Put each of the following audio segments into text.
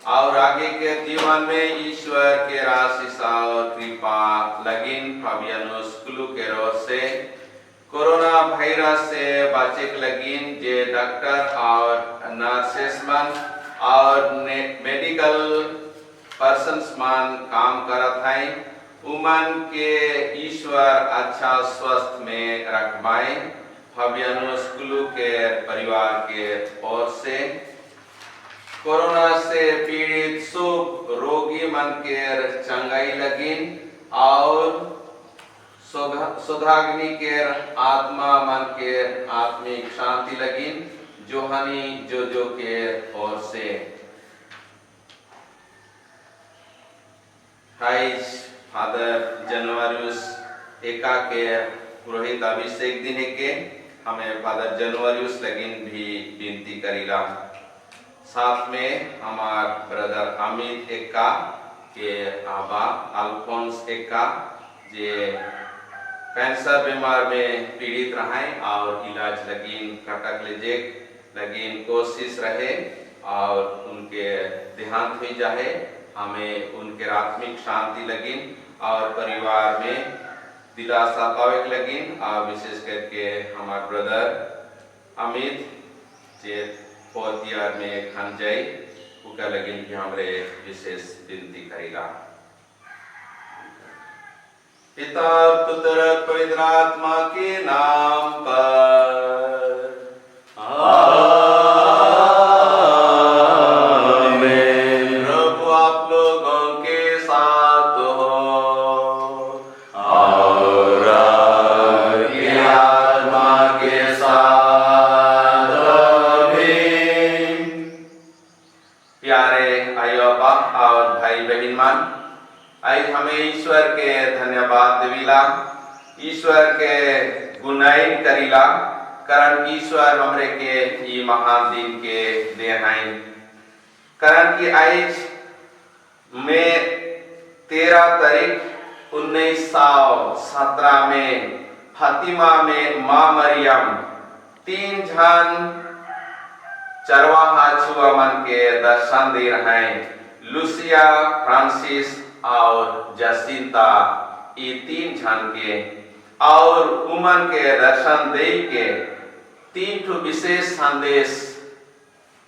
और आगे के जीवन में ईश्वर के आशीष और कृपा लगिन फाबियानुस कुलू के रोज से कोरोना वायरस से बचे लगिन जे डॉक्टर और नर्सेस मन और मेडिकल पर्सन्स मन काम करत हैं उमन के ईश्वर अच्छा स्वस्थ में रखवाए फाबियानुस कुलू के परिवार के ओर से कोरोना से पीड़ित सब रोगी मन के चंगाई लगिन और सुधाग्नि के आत्मा मन के आत्मिक शांति लगिन जोहानी जो के ओर से फादर जनवरियुस एका के पुरोहित अभिषेक दिन के हमें फादर जनवरियुस लगिन भी विनती करीला। साथ में हमार ब्रदर अमित एक्का के आबा अल्फोंस एक्का जे कैंसर बीमार में पीड़ित रहे और इलाज लगिन कटक ले लगिन कोशिश रहे और उनके देहांत हुई जाए हमें उनके आत्मिक शांति लगिन और परिवार में दिलासा पावे लगिन और विशेष करके हमारे ब्रदर अमित जे फोर्थ ईयर में खन जाए उनका लगिन भी हमरे विशेष विनती करेगा। पिता पुत्र पवित्र आत्मा के नाम पर आमीन। प्रभु आप लोगों के साथ हो और आपकी आत्मा के साथ भी। प्यारे आयोबा और भाई बहन मान आज हमें ईश्वर के धन्यवाद देविला ईश्वर के गुणाइन करीला कारण ईश्वर हमरे के ये महान दिन के दे हैं कारण कि आज में 13 तारीख 1917 में फातिमा में माँ मरियम 3 जन चरवाहा छुआ मन के दर्शन दे रहे हैं लुसिया फ्रांसिस और जसिंता ये 3 जन के और उमन के दर्शन दे के 3 विशेष संदेश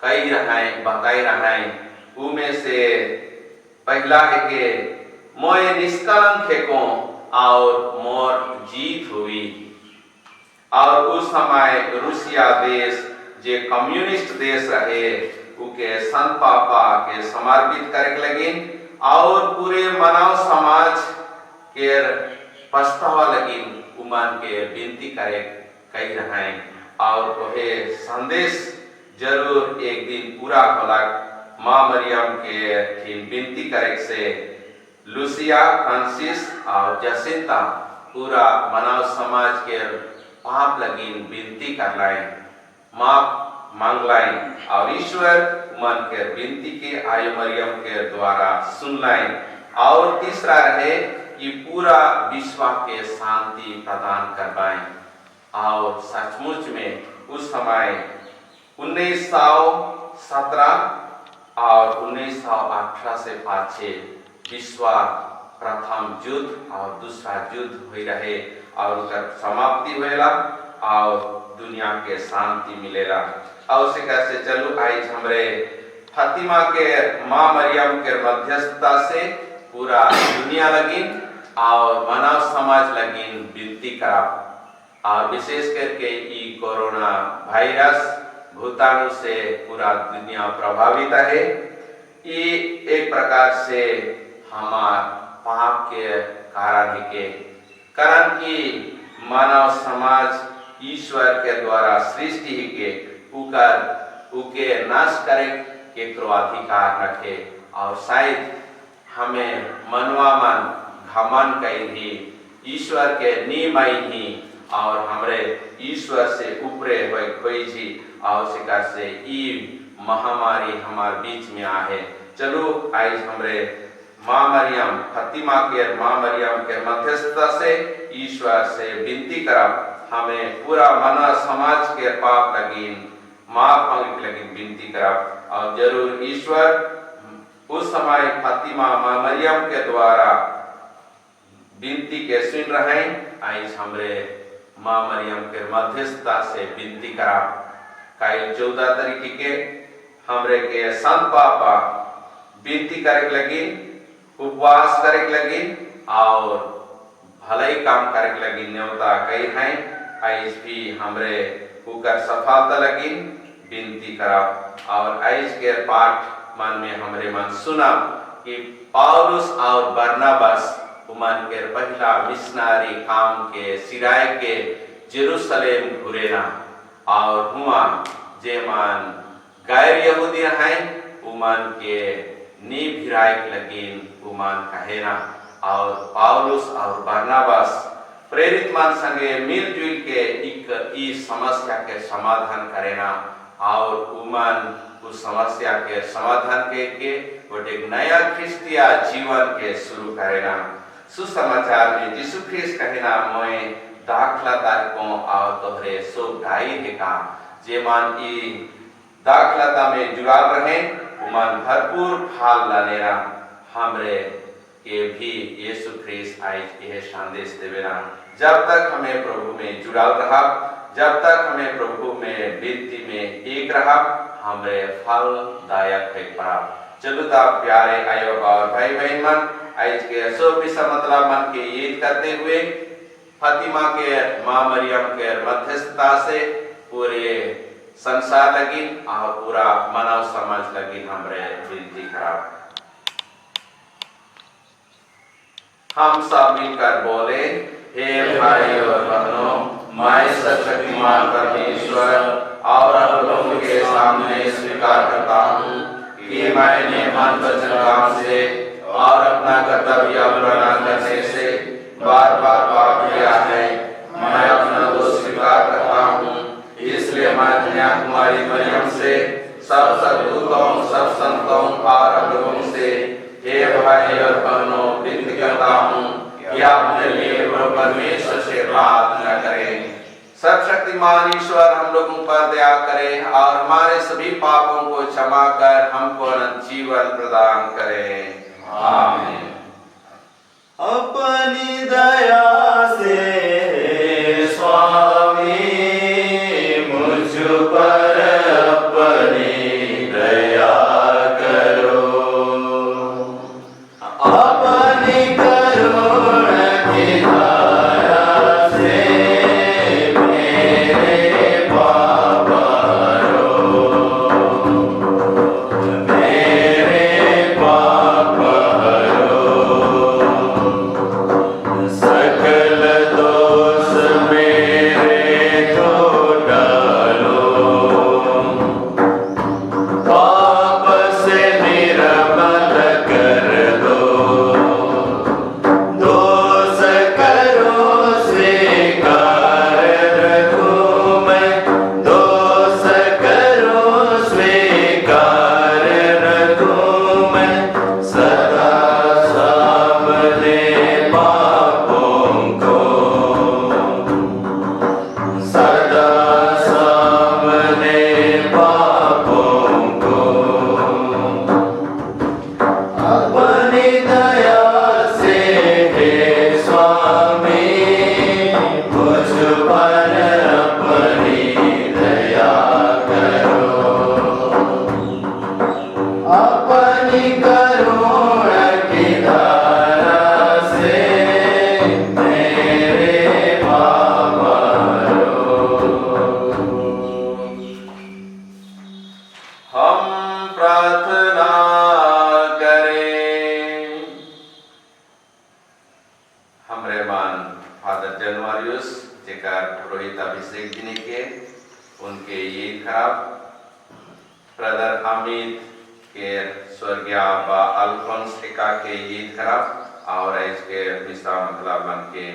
कई रहे बताई रहे उनमें से पहला है कि मोए निष्कलंक है को और मोर जीत हुई और उस समय रूसिया देश जे कम्युनिस्ट देश रहे उके संत पापा के समर्पित करे लगिन और पूरे मानव समाज के पछतावा लगिन उमन के विनती करे कही रहे और वह संदेश जरूर एक दिन पूरा होला माँ मरियम के विनती करे से लुसिया फ्रांसिस और जसिंता पूरा मानव समाज के पाप लगिन विनती कर लाए माफ मांग लाए और ईश्वर मन के विनती के आय मरियम के द्वारा सुन लाए और तीसरा रहे कि पूरा विश्व के शांति प्रदान करवाएं और सचमुच में उस समय 1917 और 1918 से पाछे विश्व प्रथम युद्ध और दूसरा युद्ध हुई रहे और उसका समाप्ति हुएला और दुनिया के शांति मिलेला और से कैसे चलू आज हमरे फातिमा के माँ मरियम के मध्यस्थता से पूरा दुनिया लगिन और मानव समाज लगिन विनती करा और विशेष करके ये कोरोना वायरस भूताणु से पूरा दुनिया प्रभावित है ये एक प्रकार से हमार पाप के कारण के कारण कि मानव समाज ईश्वर के द्वारा सृष्टि के उके नाश करे के अधिकार रखे और शायद हमें मनवा मन घमन कही ही ईश्वर के नियम ही और हमरे ईश्वर से ऊपरे हुए कोई जी और शिकार से ई महामारी हमारे बीच में आहे चलो आज हमरे माँ मरियम फातिमा के माँ मरियम के मध्यस्थता से ईश्वर से विनती करब हमें पूरा मना समाज के पाप लगिन माफ मांगे लगिन विनती करब और जरूर ईश्वर उस समय फातिमा माँ मरियम के द्वारा विनती के सुन रहे आज हमरे माँ मरियम के मध्यस्थता से विनती करा काई 14 तारीख के हमरे के संत पापा विनती करे लगी उपवास करे लगी और भलाई काम करे लगी न्योता कही है आज भी हमरे उकर सफलता लगी विनती करा और आज के पाठ मन में हमरे मन सुना कि पौलुस और बरनबास उमन के पहला मिशनरी काम के सिराय के जेरूशलेम घुरेना और हुआ जे मन गैर यहूदी हैं उमन के नी भिराय लगिन उमन कहेना और पौलुस और बरनबास प्रेरित मन संगे मिलजुल के इस समस्या के समाधान करेना और उमन उस समस्या के समाधान के एक नया ख्रिस्तिया जीवन के शुरू करेना सुसमाचार में यीशु ख्रिस्त कहना मैं दाखला तारीखों और तोहरे सो ढाई का जे मान ई दाखलता में जुड़ा रहे उमन भरपूर फल लानेरा हमरे के भी यीशु ख्रिस्त आज यह संदेश देवेना जब तक हमें प्रभु में जुड़ा रहा जब तक हमें प्रभु में विनती में एक रहा हमें फलदायक है पड़ा चलुता प्यारे आयो और भाई बहन मन आज के मतलब मन के ईद करते हुए फातिमा के माँ मरियम के मध्यस्थता से पूरे संसार लगी और पूरा मानव समाज लगी हमरे विनती खराब हम सब मिलकर बोले हे भाई और बहनों मैं सर्वशक्तिमान परमेश्वर और आप लोगों के सामने स्वीकार करता हूँ कि मैंने मन वचन काम से और अपना कर्तव्य पूरा करने से बार बार पाप किया है मैं अपना दोष स्वीकार करता हूँ इसलिए मैं कन्याकुमारी मरियम से सब सद्दूतों सब संतों और आप लोगों से हे भाई और बहनों विनती करता हूँ कि आप मेरे लिए परमेश्वर से प्रार्थना करें सर्वशक्तिमान ईश्वर हम लोगों पर दया करे और हमारे सभी पापों को क्षमा कर हमको अनंत जीवन प्रदान करें आमीन। अपनी दया से स्वामी मुझ पर अपनी दया करो अपनी करुणा की धारा से मेरे पाप हरो मेरे पाप सकल दोष मेरे धो डालो पाप से निर्मल कर दो दोष करो स्वीकार रखूं मैं दोष करो स्वीकार रखूं मैं सदा सामने सदा सामने पापों को अपनी दया से हे स्वामी मुझ पर अपनी दया करो अपनी करुणा की धारा से मेरे पाप हम प्रार्थना करें हमरे मान फादर जनवारियस जेकर पुरोहित अभिषेक दिन के उनके ये खराब ब्रदर अमित के स्वर्गीय अब्बा अल्फोंस टिका के ये खराब और इसके मिश्रा मतलब बन के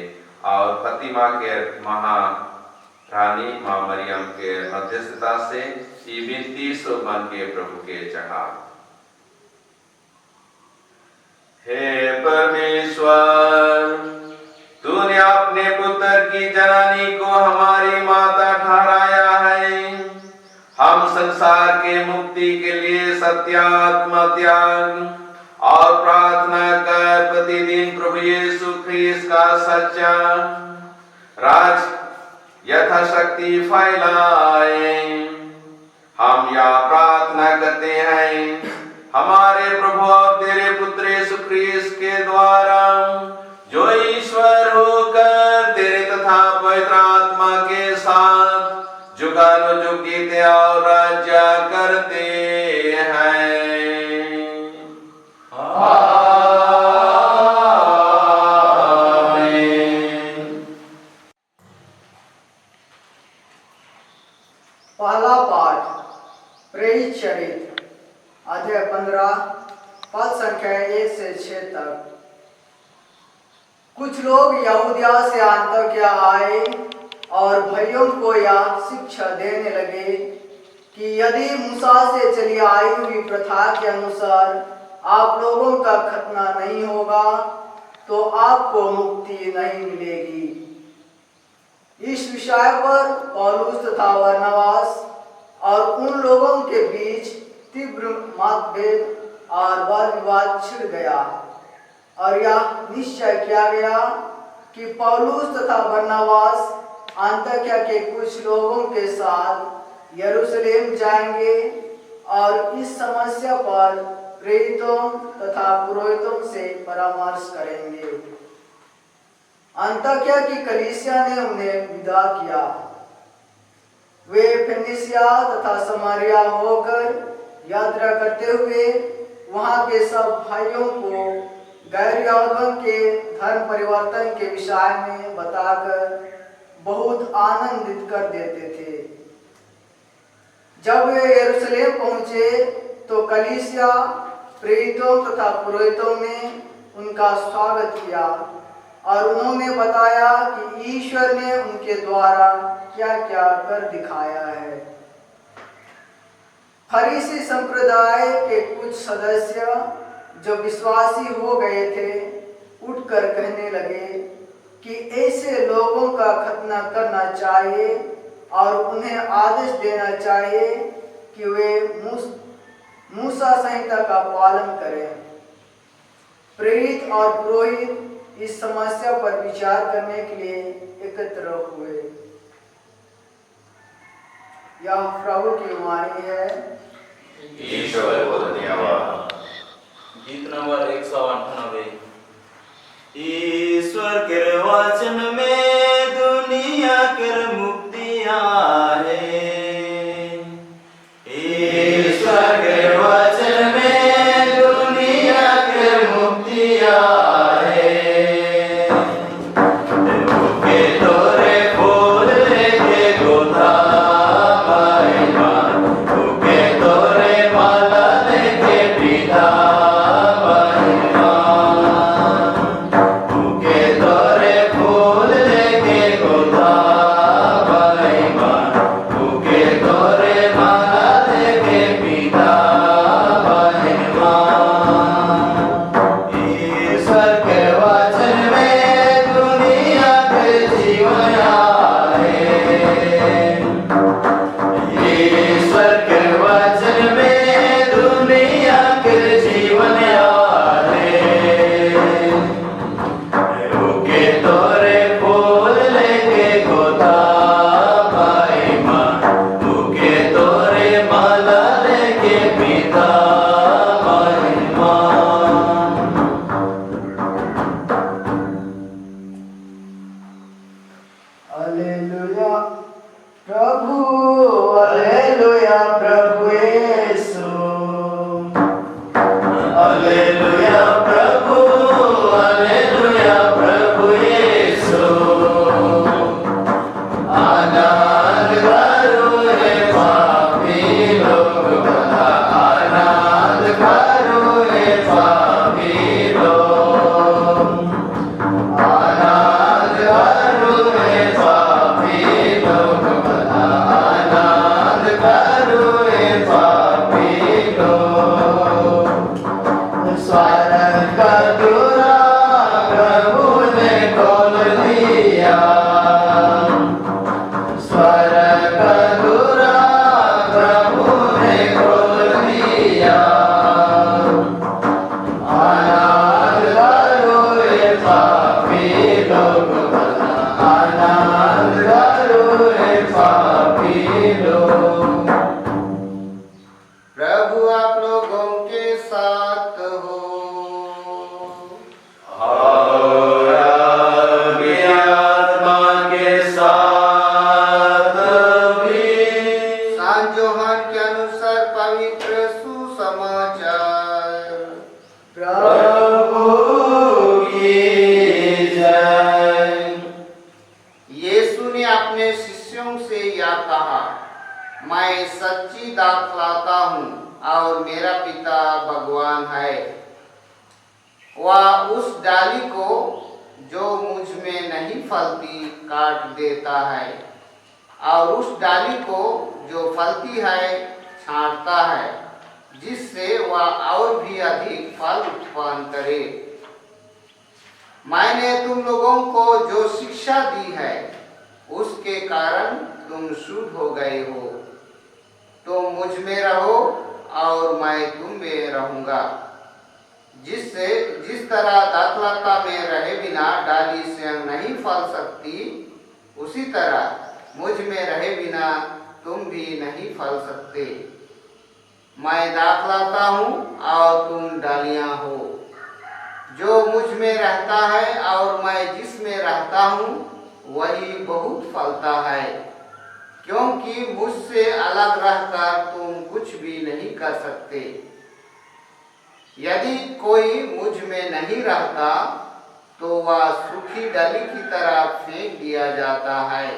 और फातिमा के महारानी माँ मरियम के मध्यस्थता से ये विनती सो बन के प्रभु के चढ़ा हे परमेश्वर तूने अपने पुत्र की जननी को हमारी माता ठहराया है हम संसार के मुक्ति के लिए सत्यात्म त्याग और प्रार्थना कर प्रतिदिन प्रभु यीशु ख्रीस्त का सच्चा राज यथाशक्ति फैलाए। हम यह प्रार्थना करते हैं हमारे प्रभु और तेरे पुत्र यीशु ख्रीस्त के द्वारा, जो ईश्वर होकर तेरे तथा पवित्र आत्मा के साथ जुगानुजुग जीते और राज्य करते हैं। पहला पाठ प्रेरित चरित्र अध्याय 15 पद संख्या 1 से 6 तक। कुछ लोग यहूदिया से अन्ताकिया आए और भाइयों को यह शिक्षा देने लगे कि यदि मूसा से चली आई हुई प्रथा के अनुसार आप लोगों का खतना नहीं होगा तो आपको मुक्ति नहीं मिलेगी। इस विषय पर पौलुस तथा बरनबास और उन लोगों के बीच तीव्र मतभेद और वाद विवाद छिड़ गया और यह निश्चय किया गया कि पौलुस तथा बरनबास अन्ताकिया के कुछ लोगों के साथ यरूशलेम जाएंगे और इस समस्या पर प्रेरितों तथा पुरोहितों से परामर्श करेंगे। अन्ताकिया की कलीसिया ने उन्हें विदा किया। वे फेनिसिया तथा समारिया होकर यात्रा करते हुए वहां के सब भाइयों को गैर यहूदियों के धर्म परिवर्तन के विषय में बताकर बहुत आनंदित कर देते थे। जब वे यरूशलेम पहुंचे तो कलीसिया, प्रेरितों तथा पुरोहितों ने उनका स्वागत किया और उन्होंने बताया कि ईश्वर ने उनके द्वारा क्या क्या कर दिखाया है। फरीसी संप्रदाय के कुछ सदस्य जो विश्वासी हो गए थे उठकर कहने लगे कि ऐसे लोगों का खतना करना चाहिए और उन्हें आदेश देना चाहिए कि वे मूसा संहिता का पालन करें। प्रेरित और पुरोहित इस समस्या पर विचार करने के लिए एकत्र हुए। यह प्रभु की वाणी है। ईश्वर को धन्यवाद। गीत नंबर 198। ईश्वर के वचन में दुनिया के मुक्तियां है। ईश्वर के वचन में दुनिया के मुक्तियां है। के तोरे फूल लेके गोदा मायमा, के तोरे माला लेके पिता मायमा, के तोरे फूल लेके गोदा मायमा, के तोरे माला लेके पिता मायमा। ईश्वर के वचन में दुनिया के जीवन आए। ईश्वर के वचन में दुनिया के जीवन आए। रुके तोरे फूल लेके गोदा मायमा, रुके तोरे माला लेके पिता मायमा। हालेलुया प्रभु, हालेलुया प्रभु यीशु, हालेलुया प्रभु, हालेलुया प्रभु यीशु। आनंद करो रे पापी लोग भला, आनंद करो रे पापी लोग। आनंद करो रे पापी लोग भला, आनंद करो रे पापी लोग। साथ हो। और आपकी आत्मा के साथ भी। संत यूहन्ना के अनुसार पवित्र सुसमाचार। प्रभु की जय। यीशु ने अपने शिष्यों से यह कहा, मैं सच्ची दाख लाता हूँ और मेरा पिता भगवान है। वह उस डाली को जो मुझ में नहीं फलती काट देता है और उस डाली को जो फलती है छांटता है, जिससे वह और भी अधिक फल उत्पन्न करे। मैंने तुम लोगों को जो शिक्षा दी है उसके कारण तुम शुद्ध हो गए हो। तुम मुझ में रहो और मैं तुम में रहूंगा। जिस तरह दाखलता में रहे बिना डाली स्वयं नहीं फल सकती, उसी तरह मुझ में रहे बिना तुम भी नहीं फल सकते। मैं दाखलता हूँ और तुम डालियाँ हो। जो मुझ में रहता है और मैं जिसमें रहता हूँ वही बहुत फलता है, क्योंकि मुझसे अलग रहकर तुम कुछ भी नहीं कर सकते। यदि कोई मुझ में नहीं रहता तो वह सूखी डाली की तरह फेंक दिया जाता है।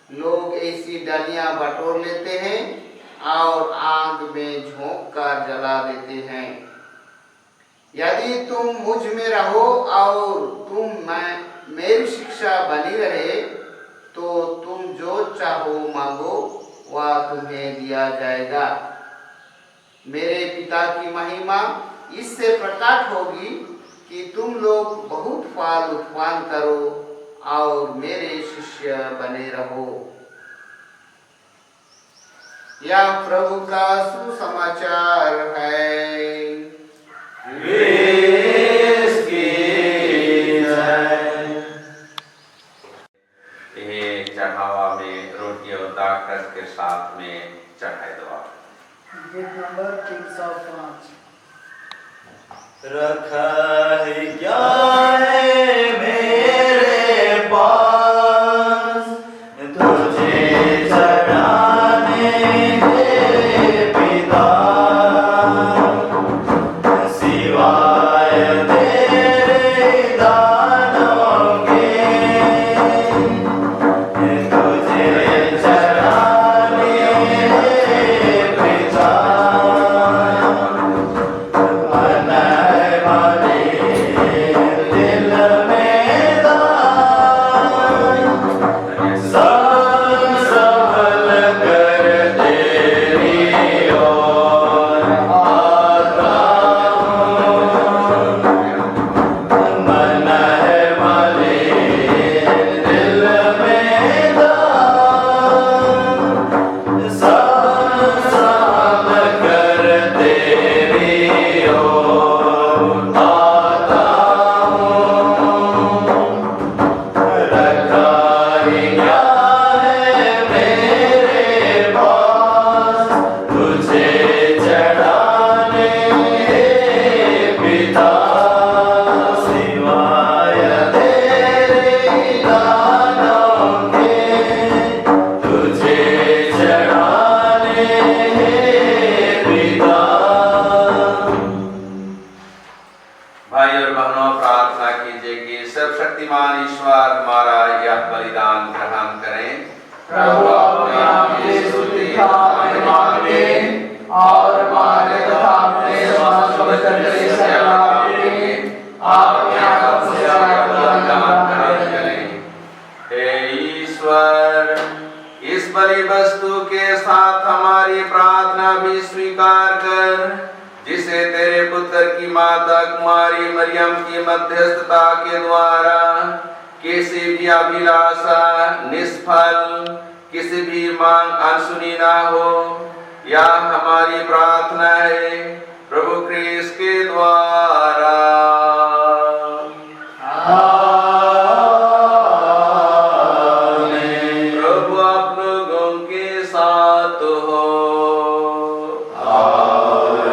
लोग ऐसी डालियां बटोर लेते हैं और आग में झोंक कर जला देते हैं। यदि तुम मुझ में रहो और तुम मेरी शिक्षा बनी रहे तो तुम जो चाहो मांगो वह तुम्हें दिया जाएगा। मेरे पिता की महिमा इससे प्रकट होगी कि तुम लोग बहुत फल उत्पन्न करो और मेरे शिष्य बने रहो। यह प्रभु का सुसमाचार है। चढ़ावा में रोटी और दाखरस के साथ में चढ़ाए दो। गीत नंबर 305। रखा है क्या है मेरे पास, तुझे चढ़ाने दे पिता, सिवाय तेरे दानों के, तुझे चढ़ाने दे पिता। मन वाले दिल में दान, सब संभल कर तेरी ओर आता हूँ। मन वाले दिल में दान, सब संभल कर तेरी ओर आता हूँ। रखा क्या है मेरे पास, तुझे चढ़ाने पिता, सिवाय तेरे दानों के, तुझे चढ़ाने पिता। भाई और बहनों, प्रार्थना कीजिए कि सर्वशक्तिमान ईश्वर हमारा यह बलिदान ग्रहण करें। प्रभु अपने आपकी स्तुति का महिमा करें और हमारे तथा अपने समस्त पवित्र कलीसिया से आपके आप से बलिदान करें। हे ईश्वर, इस बलि वस्तु के साथ हमारी प्रार्थना भी स्वीकार कर, जिसे तेरे पुत्र की माता कुमारी मरियम की मध्यस्थता के द्वारा किसी भी अभिलाषा निष्फल, किसी भी मांग अनसुनी ना हो। यह हमारी प्रार्थना है प्रभु क्रिस्त के द्वारा। प्रभु आप लोगों के साथ हो। और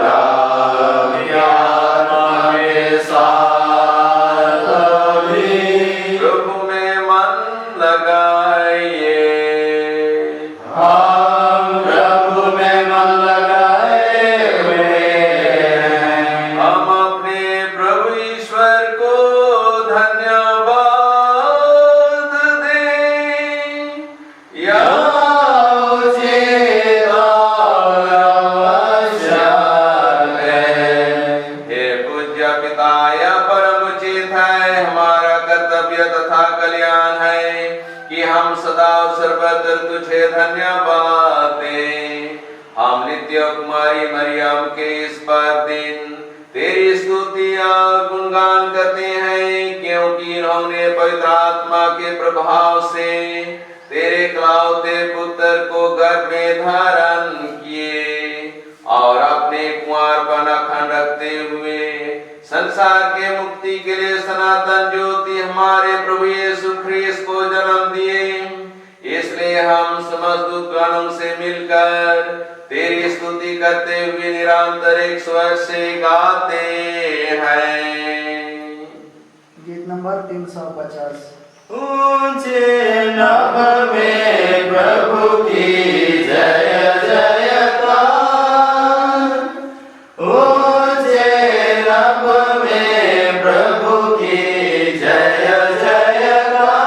सर्वत्र तुझे धन्यवाद दें। हम नित्य कुमारी मरियम के इस पर दिन तेरी स्तुतियां गुणगान करते हैं, क्योंकि इन्होंने पवित्र आत्मा के प्रभाव से तेरे इकलौते पुत्र को गर्भ में धारण किए और अपने कुंवारपन अखंड रखते हुए संसार के मुक्ति के लिए सनातन ज्योति हमारे प्रभु यीशु ख्रीस्त को जन्म दिए। इसलिए हम समस्त गणों से मिलकर तेरी स्तुति करते हुए निरंतर एक स्वर से गाते हैं। गीत नंबर 350। ऊंचे नभ में प्रभु की जय जयकार, ऊंचे नभ में प्रभु की जय जयकार,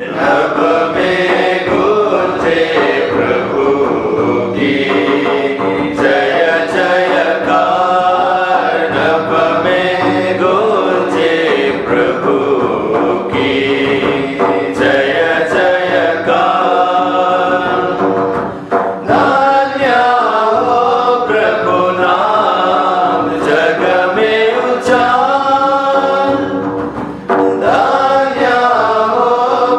नभ में गूंजे प्रभु की जय जयकार, नभ में गूंजे प्रभु की जय जयकार। धन्य हो प्रभु नाम जग में उजान, धन्य हो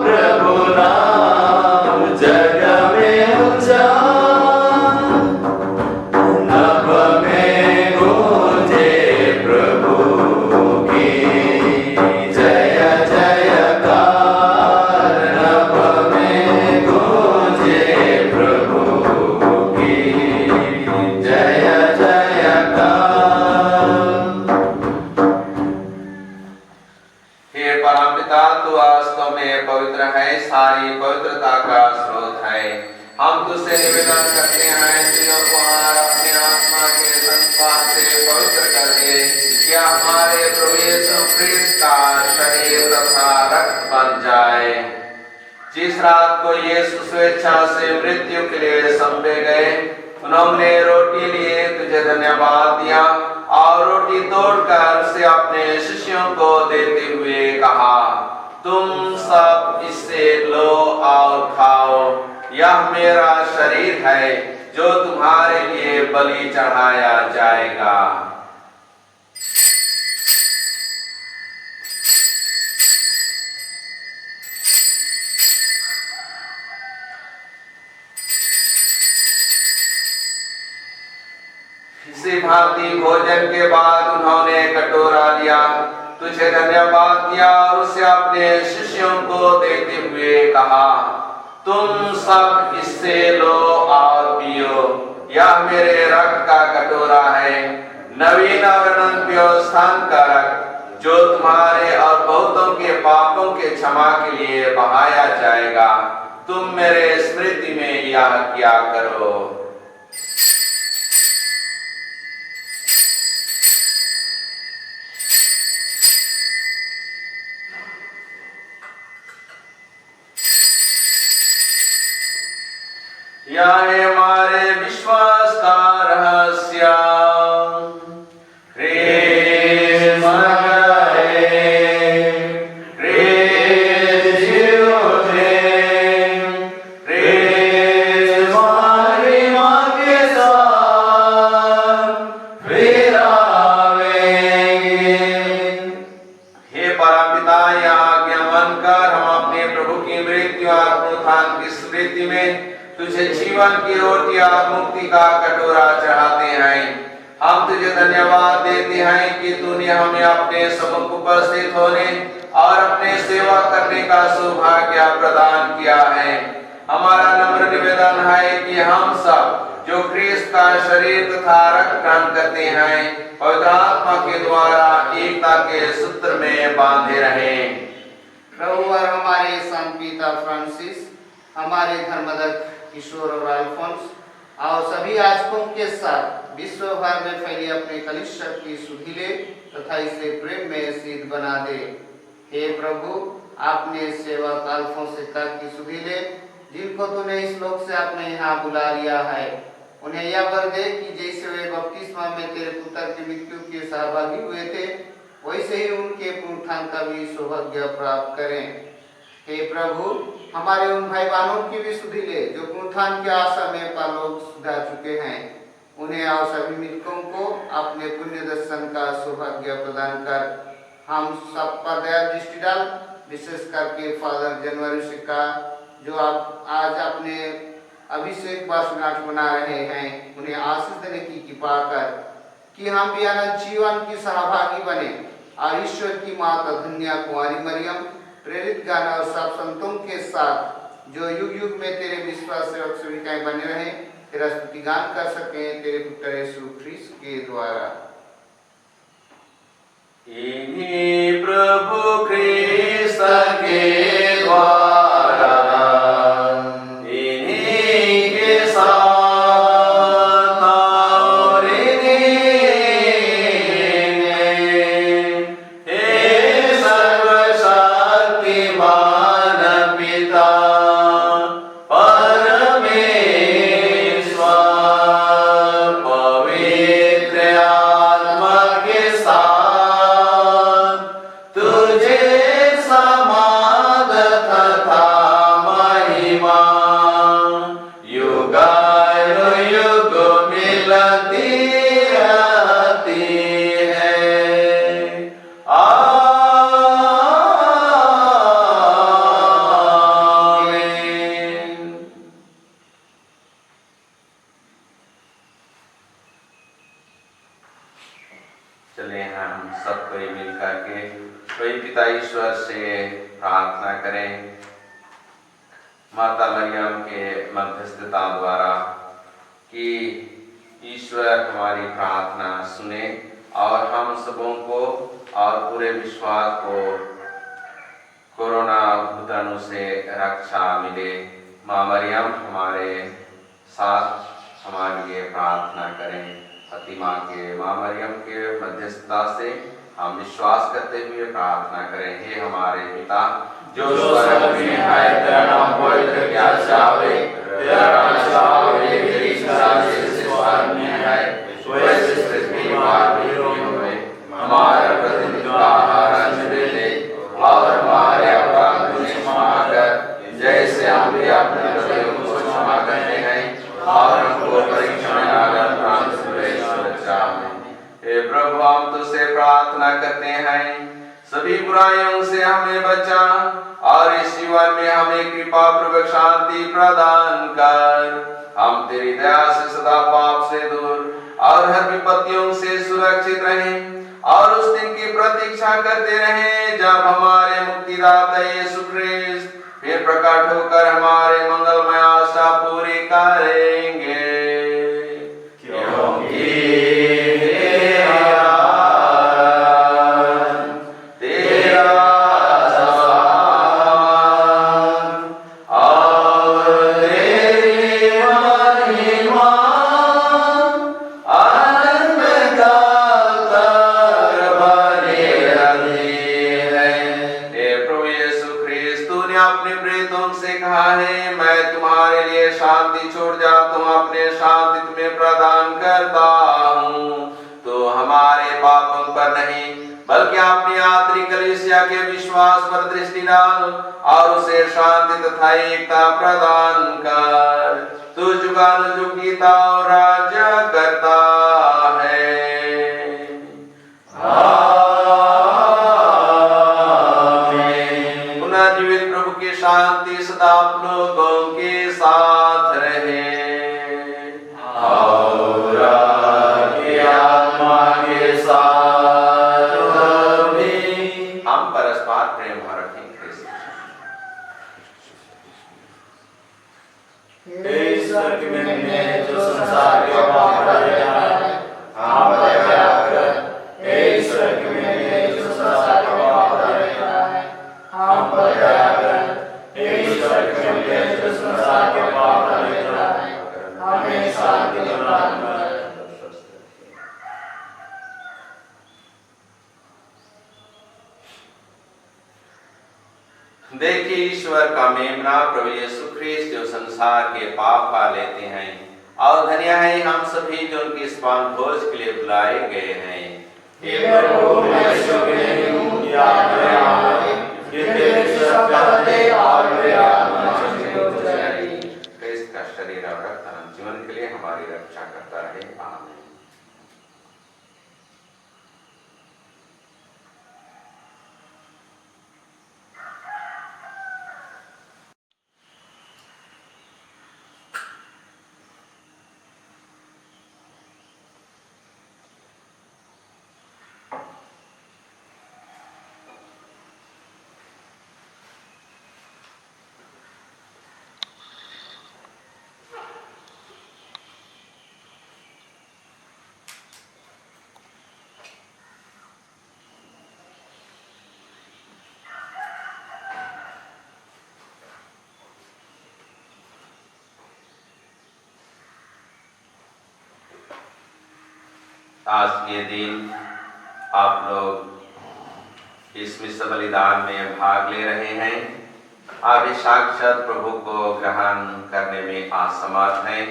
प्रभु नाम जग में उजान, नभ में गूंजे प्रभु की जय जयकार, नभ में गूंजे प्रभु की जय जयकार। हे परमपिता, तू वास्तव में पवित्र है, सारी पवित्रता का स्रोत है। हम तुझसे निवेदन करते हैं, तुझे कुमार अपने आत्मा के संस्कार से पवित्र कर दे, कि हमारे प्रभु यीशु ख्रीस्त का शरीर तथा रक्त बन जाए। जिस रात को यीशु स्वेच्छा से मृत्यु के लिए सौंपे गए, उन्होंने रोटी लिए, तुझे धन्यवाद दिया और रोटी तोड़कर उसे अपने शिष्यों को देते हुए कहा, तुम सब इससे लो और खाओ, यह मेरा शरीर है जो तुम्हारे लिए बलि चढ़ाया जाएगा। इसी भांति भोजन के बाद उन्होंने कटोरा लिया, तुझे धन्यवाद दिया और उसे अपने शिष्यों को देते हुए कहा, तुम सब इससे लो और पियो, यह मेरे रक्त का कटोरा है, नवीन और अनंत व्यवस्थान का रक्त, जो तुम्हारे और बहुतों के पापों के क्षमा के लिए बहाया जाएगा। तुम मेरे स्मृति में यह किया करो। यह है हमारे विश्वास का रहस्य। ख्रीस्त मर गए, ख्रीस्त जीवते, ख्रीस्त हमारी मां के साथ फिर आवेंगे। हे परमपिता, यह आज्ञा मानकर हम अपने प्रभु की मृत्यु और पुनरुत्थान की स्मृति में तुझे जीवन की रोटी और मुक्ति का कटोरा चढ़ाते हैं। हम तुझे धन्यवाद देते हैं कि तूने हमें अपने सम्मुख उपस्थित होने और अपने सेवा करने का सौभाग्य प्रदान किया है। हमारा नम्र निवेदन है कि हम सब जो ख्रीस्त का शरीर तथा रक्त ग्रहण करते हैं, पवित्र आत्मा के द्वारा एकता के सूत्र में बांधे रहें। प्रभु और हमारे संत पिता फ्रांसिस, हमारे धर्मदत्त किशोर और अल्फोंस और सभी याजकों के साथ विश्व भर में फैली अपने कलिसिया की सुधि ले तथा इसे प्रेम में सिद्ध बना दे। हे प्रभु, आपने सेवक अल्फोंस की सुधि ले, जिनको तूने इस लोक से अपने यहाँ बुला लिया है, उन्हें यह वर दे कि जैसे वे बपतिस्मा में तेरे पुत्र की मृत्यु के सहभागी हुए थे, वैसे ही उनके पुनरुत्थान का भी सौभाग्य प्राप्त करें। हे प्रभु, हमारे उन भाई बहनों की भी सुधि ले जो पुनरुत्थान की आशा में परलोक सुधा चुके हैं। उन्हें और सभी मृतकों को अपने पुण्य दर्शन का सौभाग्य प्रदान कर हम सब पर दया दृष्टि डाल। विशेष करके फादर जनवरी का जो आप आज अपने अभिषेक वर्षगांठ मना रहे हैं, उन्हें आशीष देने की कृपा कर कि हम भी अनंत जीवन की सहभागी बने और ईश्वर की माता धन्य कुमारी मरियम, प्रेरित गण और सब संतों के साथ जो युग युग में तेरे विश्वास सेवक सेविकाएं बने रहे, तेरा स्तुति गान कर सकें तेरे पुत्र यीशु ख्रीस्त के द्वारा। इन्हीं प्रभु ख्रीस्त के द्वारा, इन्हीं के साथ और इन्हीं में, हे सर्वशक्तिमान पिता परमेश्वर, पवित्र आत्मा के साथ तुझे समाद तथा महिमा युगानुयुग मिलती रहती है। आमीन। चले हम सब कोई मिलकर के कोई पिता ईश्वर से प्रार्थना करें। माता मरियम के मध्यस्थता द्वारा कि ईश्वर हमारी प्रार्थना सुने और हम सबों को और पूरे विश्वास को कोरोना भूताणु से रक्षा मिले। माँ मरियम हमारे साथ हमारे लिए प्रार्थना करें। फतिमा के माँ मरियम के मध्यस्थता से हम विश्वास करते हुए प्रार्थना करें। हे हमारे पिता जो स्वर्ग में है, तेरा नाम पवित्र किया जावे, तेरा राज्य आवे, तेरी इच्छा जैसे स्वर्ग में है वैसे पृथ्वी पर भी होवे। हमारा प्रतिदिन का आहार आज दे दे और हमारे अपराध को क्षमा कर जैसे हम भी अपने अपराधियों को क्षमा करते हैं और हमको परीक्षा में न डाल हे प्रभु, हम तुझसे प्रार्थना करते हैं सभी बुराइयों से हमें बचा और इस जीवन में हमें कृपा पूर्वक शांति प्रदान कर। हम तेरी दया से सदा पाप से दूर और हर विपत्तियों से सुरक्षित रहें और उस दिन की प्रतीक्षा करते रहें जब हमारे मुक्तिदाता यीशु ख्रीस्त फिर प्रकट होकर हमारे मंगलमय आशा पूरी करेंगे। अपने प्रेतों से कहा है, मैं तुम्हारे लिए शांति छोड़ जाता हूँ, अपने शांति तुम्हें प्रदान करता हूँ। तो हमारे पापों पर नहीं बल्कि अपनी आंतरिक कलीसिया के विश्वास पर दृष्टि डाल और उसे शांति तथा एकता प्रदान कर। तू जुगानुजुग गीता और राज्य करता है। शांति सदा आप लोगों के साथ रहे और आपकी आत्मा के साथ भी। हम परस्पर प्रेम रखें। स्वर्ग में जो संसार के पाप है, हम दया कर। स्वर्ग में जो संसार के पाप है, हम दया कर। स्वर्ग में जो संसार के पाप है, हमें शांति प्रदान कर। देखिए ईश्वर का मेमना प्रभु यीशु ख्रीस्त जो संसार के पाप पा लेते हैं और धन्य है हम सभी जो उनके इस पावन भोज के लिए बुलाए गए हैं। हे प्रभु, मैं शुक्र हूँ कि आप तेरे आज के दिन आप लोग इस विश्व बलिदान में भाग ले रहे हैं। आप इस साक्षात प्रभु को ग्रहण करने में असमर्थ हैं,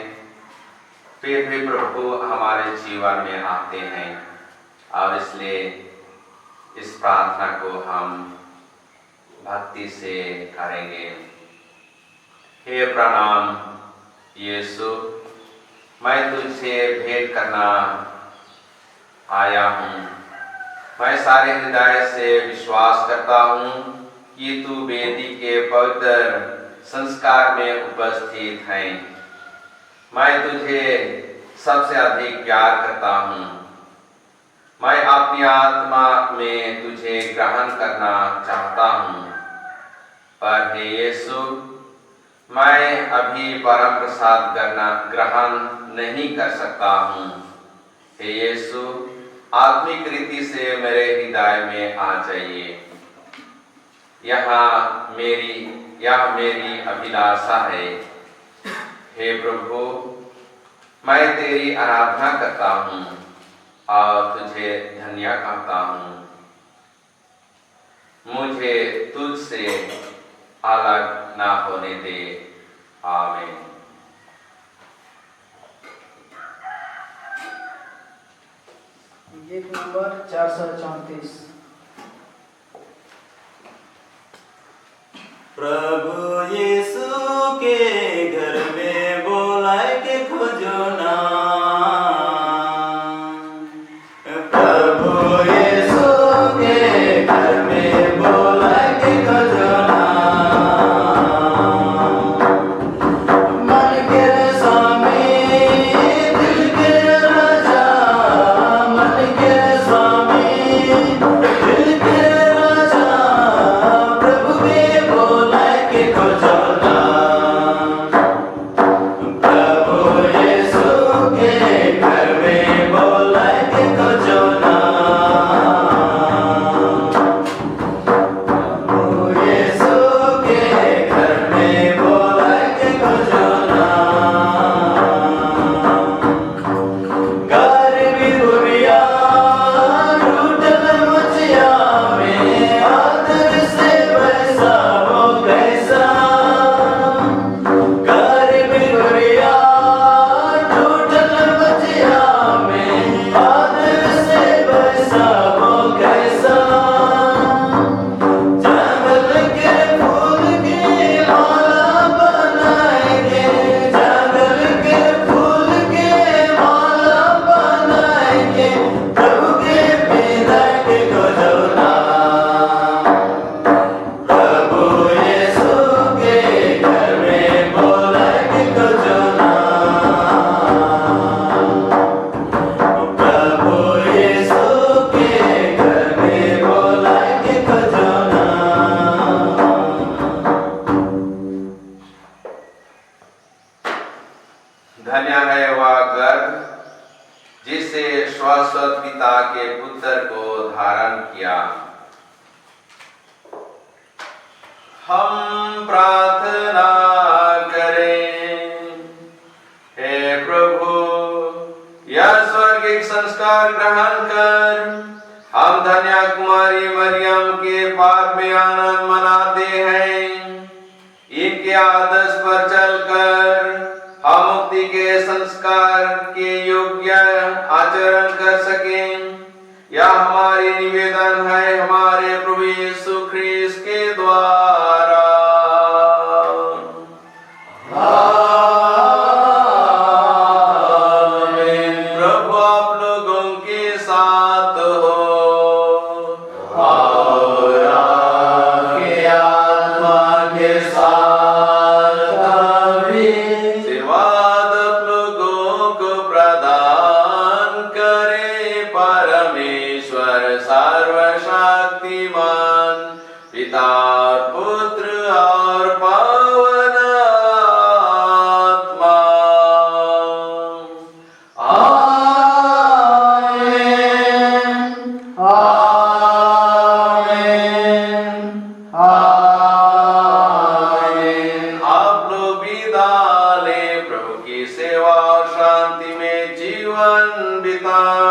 फिर भी प्रभु हमारे जीवन में आते हैं और इसलिए इस प्रार्थना को हम भक्ति से करेंगे। हे प्रणाम यीशु, मैं तुझसे भेंट करना आया हूँ। मैं सारे हृदय से विश्वास करता हूँ कि तू वेदी के पवित्र संस्कार में उपस्थित है। मैं तुझे सबसे अधिक प्यार करता हूँ। मैं अपनी आत्मा में तुझे ग्रहण करना चाहता हूँ, पर हे यीशु, मैं अभी परम प्रसाद ग्रहण नहीं कर सकता हूँ। हे यीशु, आत्मिक रीति से मेरे हृदय में आ जाइए। यह मेरी अभिलाषा है। हे प्रभु, मैं तेरी आराधना करता हूँ और तुझे धन्य कहता हूँ। मुझे तुझसे अलग ना होने दे। आमीन। गीत नंबर 434। प्रभु यीशु के घर में बोलाए के खोजो ना। प्रभु यीशु के घर में बोलाए के खोजो ना। मन के स्वामी दिल के राजा, मन के स्वामी दिल के राजा, प्रभु के बोलाए के खोजो ना। प्रभु यीशु के घर में बोलाए के खोजो ना। प्रभु यीशु के घर में बोलाए के खोजो ना। गरीबी दुनिया टूटल मचिया में आदर से वैसा हो कैसा। गरीबी दुनिया टूटल मचिया में आदर से वैसा हो कैसा। जंगल के फूल की माला बनाएंगे, जंगल के फूल की माला बनाएंगे, प्रभु के विदाई के खोजो ना। प्रभु यीशु के घर में बोलाए के खोजो ना। प्रभु यीशु के घर में बोलाए के खोजो ना। धन्य है वह गर्भ जिसे शाश्वत पिता के पुत्र को धारण किया। हम प्रार्थना करें। हे प्रभु, यह स्वर्गिक संस्कार ग्रहण कर हम धन्य कुमारी मरियम के पाप में आनंद मनाते हैं। इनके आदर्श पर चलकर हम मुक्ति के संस्कार के योग्य आचरण कर सकें। यह हमारी निवेदन है हमारे प्रभु यीशु ख्रीस्त के द्वारा। आमीन। प्रभु आप लोगों के साथ हो और आपके आत्मा के साथ भी। आशीर्वाद आप लोगों को प्रदान करे परमेश्वर सर्वशक्तिमान पिता, पुत्र और पवित्र आत्मा। आमीन। आमीन। आमीन। आप लोग विदा लें, प्रभु की सेवा और शांति में जीवन बिताएं।